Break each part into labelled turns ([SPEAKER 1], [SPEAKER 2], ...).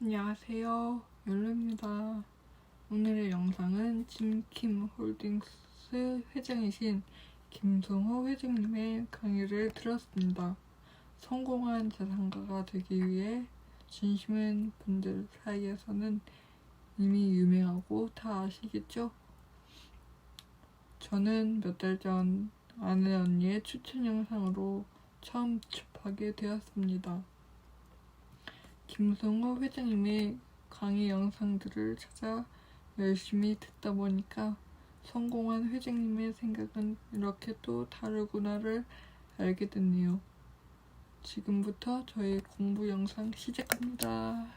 [SPEAKER 1] 안녕하세요, 욜로입니다. 오늘의 영상은 짐킴 홀딩스 회장이신 김성호 회장님의 강의를 들었습니다. 성공한 자산가가 되기 위해 진심인 분들 사이에서는 이미 유명하고 다 아시겠죠? 저는 몇 달 전 아내 언니의 추천 영상으로 처음 접하게 되었습니다. 김성호 회장님의 강의 영상들을 찾아 열심히 듣다 보니까 성공한 회장님의 생각은 이렇게 또 다르구나를 알게 됐네요. 지금부터 저의 공부 영상 시작합니다.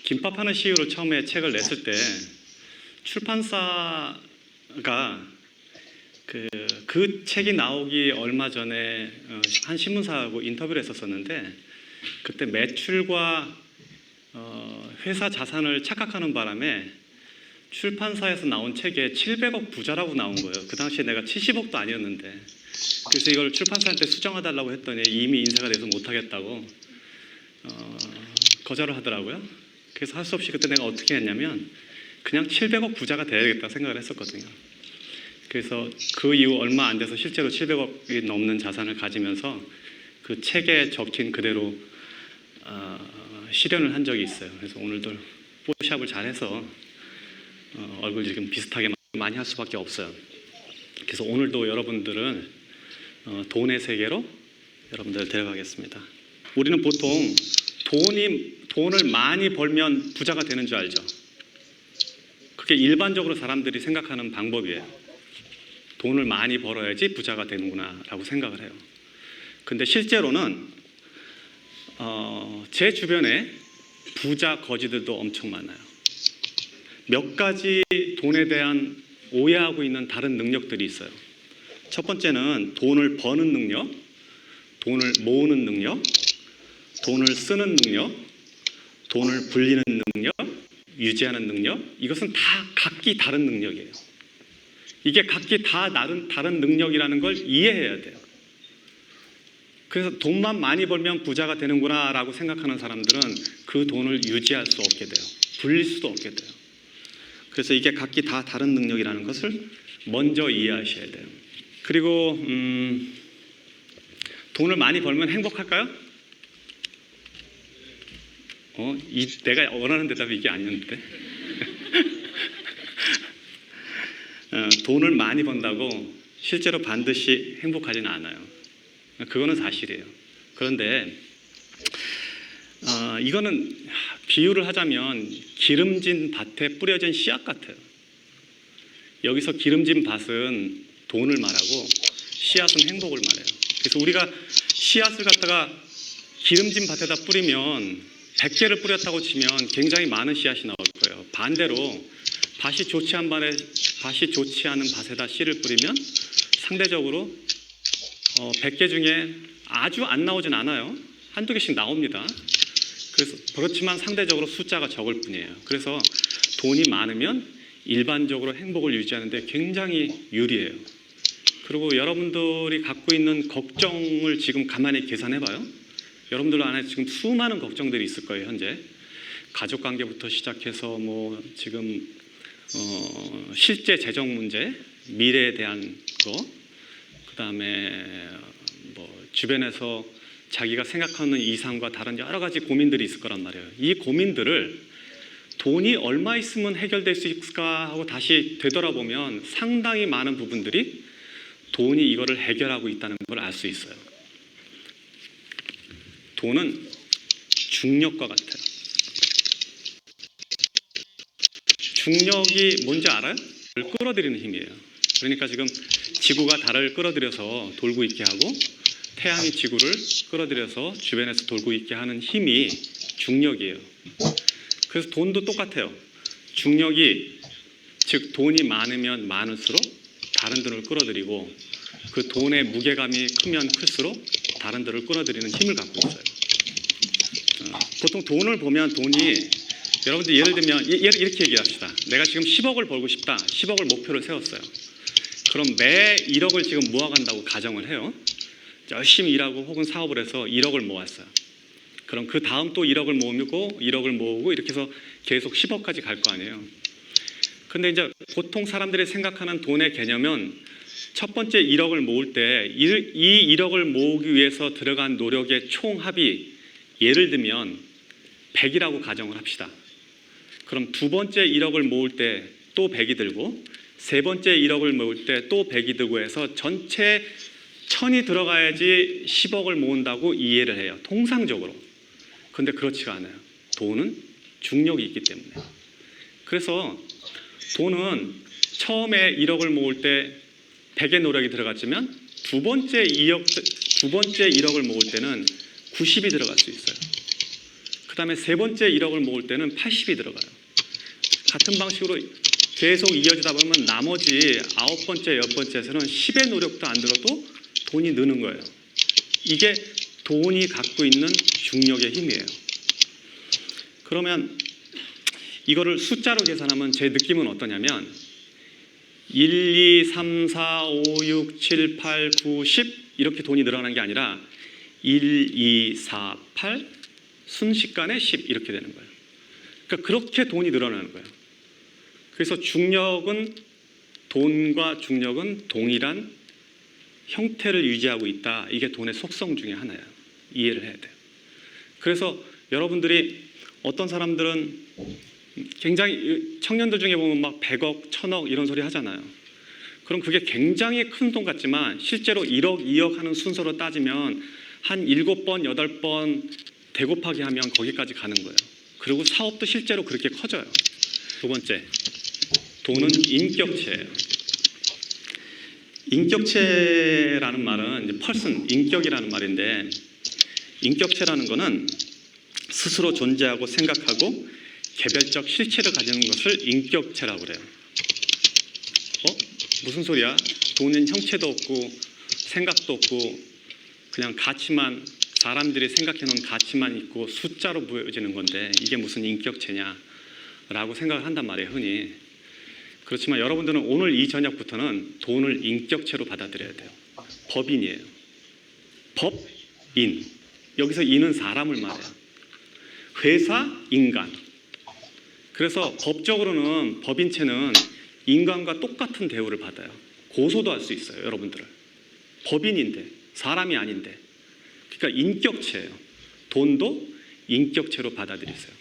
[SPEAKER 2] 김밥하는 CEO로 처음에 책을 냈을 때 출판사가 그 책이 나오기 얼마 전에 한 신문사하고 인터뷰를 했었는데, 그때 매출과 회사 자산을 착각하는 바람에 출판사에서 나온 책에 700억 부자라고 나온 거예요. 그 당시에 내가 70억도 아니었는데, 그래서 이걸 출판사한테 수정해달라고 했더니 이미 인쇄가 돼서 못하겠다고 거절을 하더라고요. 그래서 할 수 없이 그때 내가 어떻게 했냐면 그냥 700억 부자가 돼야겠다 생각을 했었거든요. 그래서 그 이후 얼마 안 돼서 실제로 700억이 넘는 자산을 가지면서 그 책에 적힌 그대로 실현을 한 적이 있어요. 그래서 오늘도 포샵을 잘해서 얼굴 지금 비슷하게 많이 할 수밖에 없어요. 그래서 오늘도 여러분들은 돈의 세계로 여러분들을 데려가겠습니다. 우리는 보통 돈을 많이 벌면 부자가 되는 줄 알죠? 그게 일반적으로 사람들이 생각하는 방법이에요. 돈을 많이 벌어야지 부자가 되는구나 라고 생각을 해요. 근데 실제로는 제 주변에 부자 거지들도 엄청 많아요. 몇 가지 돈에 대한 오해하고 있는 다른 능력들이 있어요. 첫 번째는 돈을 버는 능력, 돈을 모으는 능력, 돈을 쓰는 능력, 돈을 불리는 능력, 유지하는 능력. 이것은 다 각기 다른 능력이에요. 이게 각기 다 다른 능력이라는 걸 이해해야 돼요. 그래서 돈만 많이 벌면 부자가 되는구나 라고 생각하는 사람들은 그 돈을 유지할 수 없게 돼요. 불릴 수도 없게 돼요. 그래서 이게 각기 다 다른 능력이라는 것을 먼저 이해하셔야 돼요. 그리고 돈을 많이 벌면 행복할까요? 내가 원하는 대답이 이게 아니었는데. 돈을 많이 번다고 실제로 반드시 행복하지는 않아요. 그거는 사실이에요. 그런데 이거는 비유를 하자면 기름진 밭에 뿌려진 씨앗 같아요. 여기서 기름진 밭은 돈을 말하고 씨앗은 행복을 말해요. 그래서 우리가 씨앗을 갖다가 기름진 밭에다 뿌리면 100개를 뿌렸다고 치면 굉장히 많은 씨앗이 나올 거예요. 반대로 밭이 좋지 않은 밭에다 씨를 뿌리면 상대적으로 100개 중에 아주 안 나오진 않아요. 한두 개씩 나옵니다. 그래서 그렇지만 상대적으로 숫자가 적을 뿐이에요. 그래서 돈이 많으면 일반적으로 행복을 유지하는 데 굉장히 유리해요. 그리고 여러분들이 갖고 있는 걱정을 지금 가만히 계산해봐요. 여러분들 안에 지금 수많은 걱정들이 있을 거예요. 현재 가족관계부터 시작해서 지금 실제 재정 문제, 미래에 대한 거, 그 다음에 주변에서 자기가 생각하는 이상과 다른 여러 가지 고민들이 있을 거란 말이에요. 이 고민들을 돈이 얼마 있으면 해결될 수 있을까 하고 다시 되돌아보면 상당히 많은 부분들이 돈이 이거를 해결하고 있다는 걸 알 수 있어요. 돈은 중력과 같아요. 중력이 뭔지 알아요? 달을 끌어들이는 힘이에요. 그러니까 지금 지구가 달을 끌어들여서 돌고 있게 하고 태양이 지구를 끌어들여서 주변에서 돌고 있게 하는 힘이 중력이에요. 그래서 돈도 똑같아요. 중력이, 즉 돈이 많으면 많을수록 다른 돈을 끌어들이고 그 돈의 무게감이 크면 클수록 다른 돈을 끌어들이는 힘을 갖고 있어요. 보통 돈을 보면 돈이, 여러분들 예를 들면 이렇게 얘기합시다. 내가 지금 10억을 벌고 싶다. 10억을 목표를 세웠어요. 그럼 매 1억을 지금 모아간다고 가정을 해요. 열심히 일하고 혹은 사업을 해서 1억을 모았어요. 그럼 그 다음 또 1억을 모으고 1억을 모으고 이렇게 해서 계속 10억까지 갈 거 아니에요. 근데 이제 보통 사람들이 생각하는 돈의 개념은 첫 번째 1억을 모을 때 이 1억을 모으기 위해서 들어간 노력의 총합이 예를 들면 100이라고 가정을 합시다. 그럼 두 번째 1억을 모을 때 또 100이 들고 세 번째 1억을 모을 때 또 100이 들고 해서 전체 1000이 들어가야지 10억을 모은다고 이해를 해요. 통상적으로. 근데 그렇지가 않아요. 돈은 중력이 있기 때문에. 그래서 돈은 처음에 1억을 모을 때 100의 노력이 들어갔지만 두 번째 1억을 모을 때는 90이 들어갈 수 있어요. 그 다음에 세 번째 1억을 모을 때는 80이 들어가요. 같은 방식으로 계속 이어지다 보면 나머지 9번째, 10번째에서는 10의 노력도 안 들어도 돈이 느는 거예요. 이게 돈이 갖고 있는 중력의 힘이에요. 그러면 이거를 숫자로 계산하면 제 느낌은 어떠냐면 1, 2, 3, 4, 5, 6, 7, 8, 9, 10 이렇게 돈이 늘어나는 게 아니라 1, 2, 4, 8 순식간에 10 이렇게 되는 거예요. 그러니까 그렇게 돈이 늘어나는 거예요. 그래서 돈과 중력은 동일한 형태를 유지하고 있다. 이게 돈의 속성 중에 하나예요. 이해를 해야 돼요. 그래서 여러분들이 어떤 사람들은 굉장히 청년들 중에 보면 막 100억, 1000억 이런 소리 하잖아요. 그럼 그게 굉장히 큰 돈 같지만 실제로 1억, 2억 하는 순서로 따지면 한 7번, 8번 대곱하기 하면 거기까지 가는 거예요. 그리고 사업도 실제로 그렇게 커져요. 두 번째, 돈은 인격체예요. 인격체라는 말은 이제 펄슨, 인격이라는 말인데 인격체라는 거는 스스로 존재하고 생각하고 개별적 실체를 가지는 것을 인격체라고 그래요. 무슨 소리야? 돈은 형체도 없고 생각도 없고 그냥 가치만 사람들이 생각해놓은 가치만 있고 숫자로 보여지는 건데 이게 무슨 인격체냐라고 생각을 한단 말이에요, 흔히. 그렇지만 여러분들은 오늘 이 저녁부터는 돈을 인격체로 받아들여야 돼요. 법인이에요. 법인. 여기서 인은 사람을 말해요. 회사, 인간. 그래서 법적으로는 법인체는 인간과 똑같은 대우를 받아요. 고소도 할 수 있어요, 여러분들을. 법인인데, 사람이 아닌데. 그러니까 인격체예요. 돈도 인격체로 받아들이세요.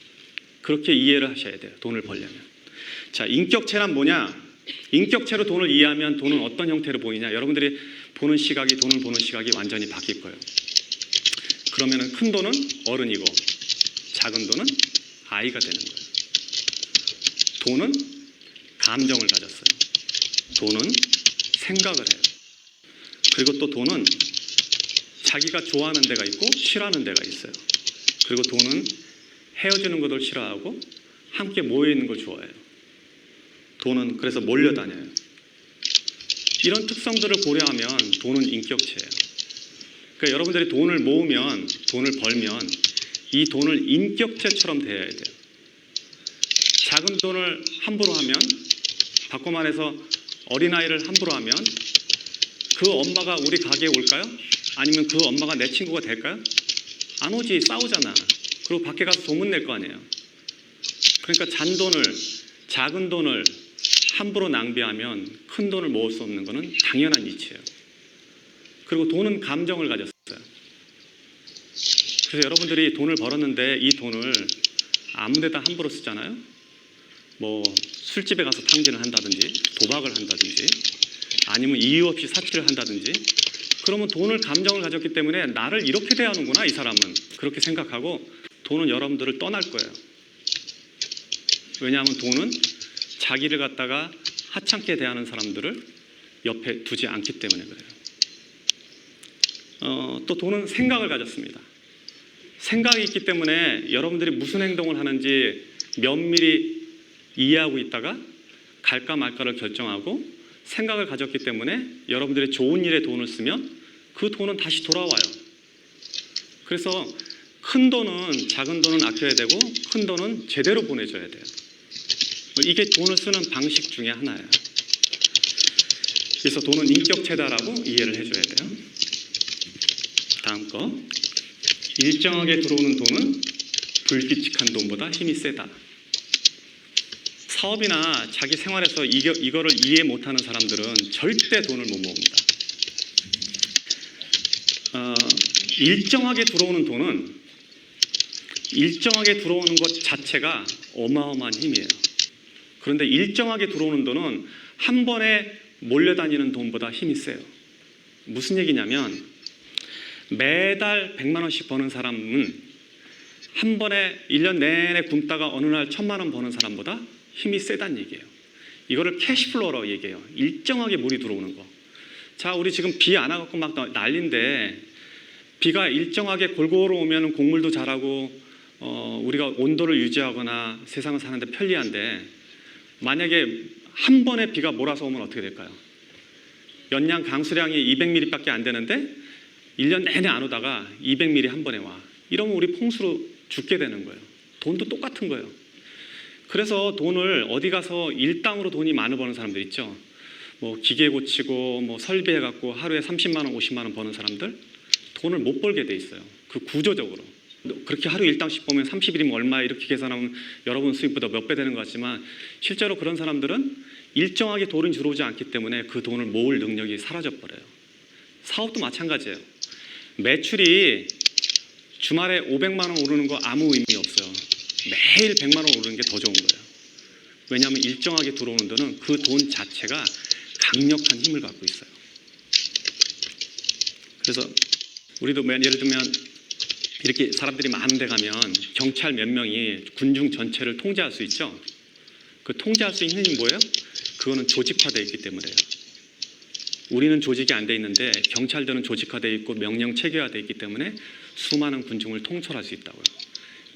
[SPEAKER 2] 그렇게 이해를 하셔야 돼요, 돈을 벌려면. 자, 인격체란 뭐냐? 인격체로 돈을 이해하면 돈은 어떤 형태로 보이냐? 여러분들이 돈을 보는 시각이 완전히 바뀔 거예요. 그러면 큰 돈은 어른이고 작은 돈은 아이가 되는 거예요. 돈은 감정을 가졌어요. 돈은 생각을 해요. 그리고 또 돈은 자기가 좋아하는 데가 있고 싫어하는 데가 있어요. 그리고 돈은 헤어지는 것을 싫어하고 함께 모여있는 걸 좋아해요. 돈은 그래서 몰려다녀요. 이런 특성들을 고려하면 돈은 인격체예요. 그러니까 여러분들이 돈을 모으면, 돈을 벌면 이 돈을 인격체처럼 대해야 돼요. 작은 돈을 함부로 하면, 바꿔 말해서 어린아이를 함부로 하면 그 엄마가 우리 가게에 올까요? 아니면 그 엄마가 내 친구가 될까요? 안 오지, 싸우잖아. 그리고 밖에 가서 소문낼 거 아니에요. 그러니까 잔돈을, 작은 돈을 함부로 낭비하면 큰 돈을 모을 수 없는 것은 당연한 이치예요. 그리고 돈은 감정을 가졌어요. 그래서 여러분들이 돈을 벌었는데 이 돈을 아무 데다 함부로 쓰잖아요. 뭐 술집에 가서 탕진을 한다든지 도박을 한다든지 아니면 이유 없이 사치를 한다든지 그러면 돈을 감정을 가졌기 때문에 나를 이렇게 대하는구나 이 사람은 그렇게 생각하고 돈은 여러분들을 떠날 거예요. 왜냐하면 돈은 자기를 갖다가 하찮게 대하는 사람들을 옆에 두지 않기 때문에 그래요. 또 돈은 생각을 가졌습니다. 생각이 있기 때문에 여러분들이 무슨 행동을 하는지 면밀히 이해하고 있다가 갈까 말까를 결정하고 생각을 가졌기 때문에 여러분들이 좋은 일에 돈을 쓰면 그 돈은 다시 돌아와요. 그래서 큰 돈은 작은 돈은 아껴야 되고 큰 돈은 제대로 보내줘야 돼요. 이게 돈을 쓰는 방식 중에 하나예요. 그래서 돈은 인격체다라고 이해를 해줘야 돼요. 다음 거. 일정하게 들어오는 돈은 불규칙한 돈보다 힘이 세다. 사업이나 자기 생활에서 이거를 이해 못하는 사람들은 절대 돈을 못 모읍니다. 일정하게 들어오는 돈은 일정하게 들어오는 것 자체가 어마어마한 힘이에요. 그런데 일정하게 들어오는 돈은 한 번에 몰려다니는 돈보다 힘이 세요. 무슨 얘기냐면 매달 100만 원씩 버는 사람은 한 번에 1년 내내 굶다가 어느 날 1000만 원 버는 사람보다 힘이 세다는 얘기예요. 이거를 캐시플로우라고 얘기해요. 일정하게 물이 들어오는 거. 자, 우리 지금 비 안 와갖고 막 난리인데 비가 일정하게 골고루 오면 곡물도 자라고 우리가 온도를 유지하거나 세상을 사는데 편리한데 만약에 한 번에 비가 몰아서 오면 어떻게 될까요? 연량 강수량이 200mm밖에 안 되는데 1년 내내 안 오다가 200mm 한 번에 와. 이러면 우리 풍수로 죽게 되는 거예요. 돈도 똑같은 거예요. 그래서 돈을 어디 가서 일당으로 돈이 많이 버는 사람들 있죠. 뭐 기계 고치고 뭐 설비해갖고 하루에 30만 원, 50만 원 버는 사람들 돈을 못 벌게 돼 있어요. 그 구조적으로. 그렇게 하루 일당씩 보면 30일이면 얼마 이렇게 계산하면 여러분 수입보다 몇 배 되는 것 같지만 실제로 그런 사람들은 일정하게 돈이 들어오지 않기 때문에 그 돈을 모을 능력이 사라져버려요. 사업도 마찬가지예요. 매출이 주말에 500만 원 오르는 거 아무 의미 없어요. 매일 100만 원 오르는 게 더 좋은 거예요. 왜냐하면 일정하게 들어오는 돈은 그 돈 자체가 강력한 힘을 갖고 있어요. 그래서 우리도 예를 들면 이렇게 사람들이 많은 데 가면 경찰 몇 명이 군중 전체를 통제할 수 있죠. 그 통제할 수 있는 힘이 뭐예요? 그거는 조직화되어 있기 때문에요. 우리는 조직이 안 돼 있는데 경찰들은 조직화되어 있고 명령 체계화되어 있기 때문에 수많은 군중을 통솔할 수 있다고요.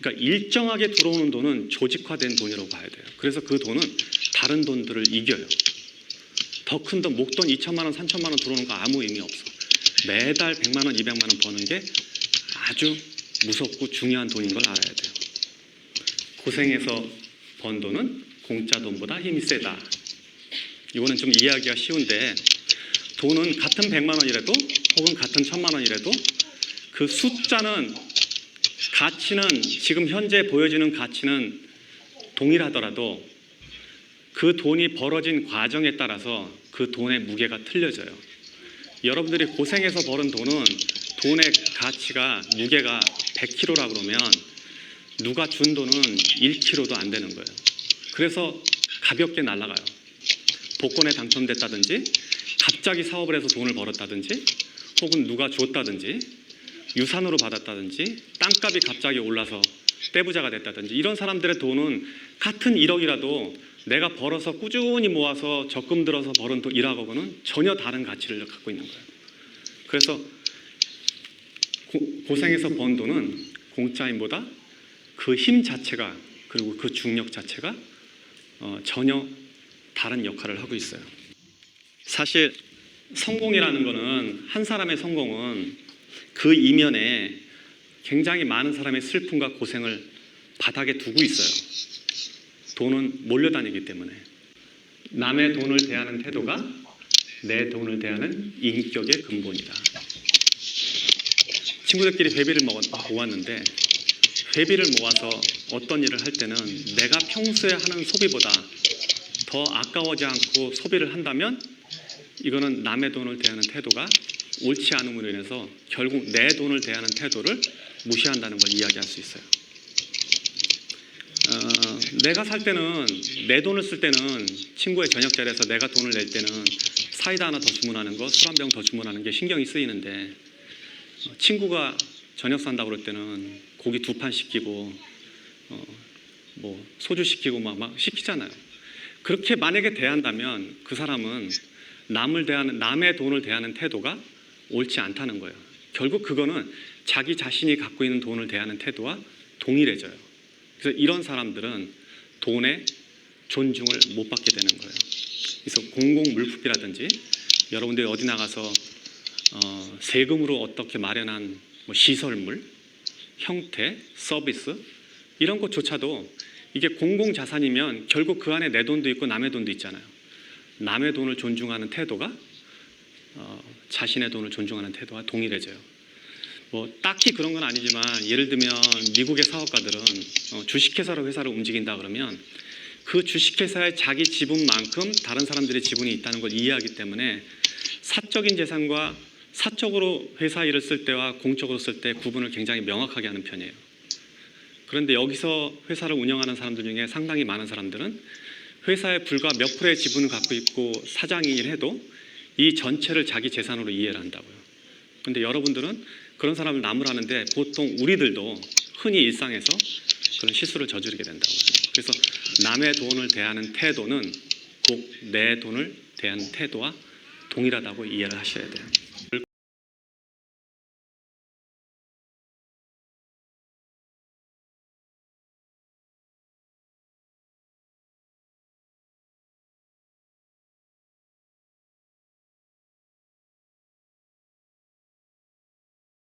[SPEAKER 2] 그러니까 일정하게 들어오는 돈은 조직화된 돈이라고 봐야 돼요. 그래서 그 돈은 다른 돈들을 이겨요. 더 큰 돈, 목돈 2천만 원, 3천만 원 들어오는 거 아무 의미 없어. 매달 100만 원, 200만 원 버는 게 아주 무섭고 중요한 돈인 걸 알아야 돼요. 고생해서 번 돈은 공짜 돈보다 힘이 세다. 이거는 좀 이해하기가 쉬운데 돈은 같은 100만 원이라도 혹은 같은 1000만 원이라도 그 숫자는 가치는 지금 현재 보여지는 가치는 동일하더라도 그 돈이 벌어진 과정에 따라서 그 돈의 무게가 틀려져요. 여러분들이 고생해서 버는 돈은 돈의 가치가 무게가 100kg라 그러면 누가 준 돈은 1kg도 안 되는 거예요. 그래서 가볍게 날아가요. 복권에 당첨됐다든지 갑자기 사업을 해서 돈을 벌었다든지 혹은 누가 줬다든지 유산으로 받았다든지 땅값이 갑자기 올라서 떼부자가 됐다든지 이런 사람들의 돈은 같은 1억이라도 내가 벌어서 꾸준히 모아서 적금 들어서 벌은 돈 1억하고는 전혀 다른 가치를 갖고 있는 거예요. 그래서 고생해서 번 돈은 공짜임보다 그 힘 자체가 그리고 그 중력 자체가 전혀 다른 역할을 하고 있어요. 사실 성공이라는 거는 한 사람의 성공은 그 이면에 굉장히 많은 사람의 슬픔과 고생을 바닥에 두고 있어요. 돈은 몰려다니기 때문에. 남의 돈을 대하는 태도가 내 돈을 대하는 인격의 근본이다. 친구들끼리 회비를 모았는데 회비를 모아서 어떤 일을 할 때는 내가 평소에 하는 소비보다 더 아까워지 않고 소비를 한다면 이거는 남의 돈을 대하는 태도가 옳지 않음으로 인해서 결국 내 돈을 대하는 태도를 무시한다는 걸 이야기할 수 있어요. 내가 살 때는 내 돈을 쓸 때는 친구의 저녁 자리에서 내가 돈을 낼 때는 사이다 하나 더 주문하는 거, 술 한 병 더 주문하는 게 신경이 쓰이는데 친구가 저녁 산다고 그럴 때는 고기 2판 시키고 뭐 소주 시키고 막 시키잖아요. 그렇게 만약에 대한다면 그 사람은 남의 돈을 대하는 태도가 옳지 않다는 거예요. 결국 그거는 자기 자신이 갖고 있는 돈을 대하는 태도와 동일해져요. 그래서 이런 사람들은 돈에 존중을 못 받게 되는 거예요. 그래서 공공물품이라든지 여러분들이 어디 나가서 세금으로 어떻게 마련한 뭐 시설물, 형태, 서비스 이런 것조차도 이게 공공자산이면 결국 그 안에 내 돈도 있고 남의 돈도 있잖아요. 남의 돈을 존중하는 태도가 자신의 돈을 존중하는 태도와 동일해져요. 뭐 딱히 그런 건 아니지만 예를 들면 미국의 사업가들은 주식회사로 회사를 움직인다 그러면 그 주식회사의 자기 지분만큼 다른 사람들의 지분이 있다는 걸 이해하기 때문에 사적인 재산과 사적으로 회사 일을 쓸 때와 공적으로 쓸 때 구분을 굉장히 명확하게 하는 편이에요. 그런데 여기서 회사를 운영하는 사람들 중에 상당히 많은 사람들은 회사에 불과 몇 프로의 지분을 갖고 있고 사장이긴 해도 이 전체를 자기 재산으로 이해를 한다고요. 그런데 여러분들은 그런 사람을 나무라는데 보통 우리들도 흔히 일상에서 그런 실수를 저지르게 된다고요. 그래서 남의 돈을 대하는 태도는 꼭 내 돈을 대하는 태도와 동일하다고 이해를 하셔야 돼요.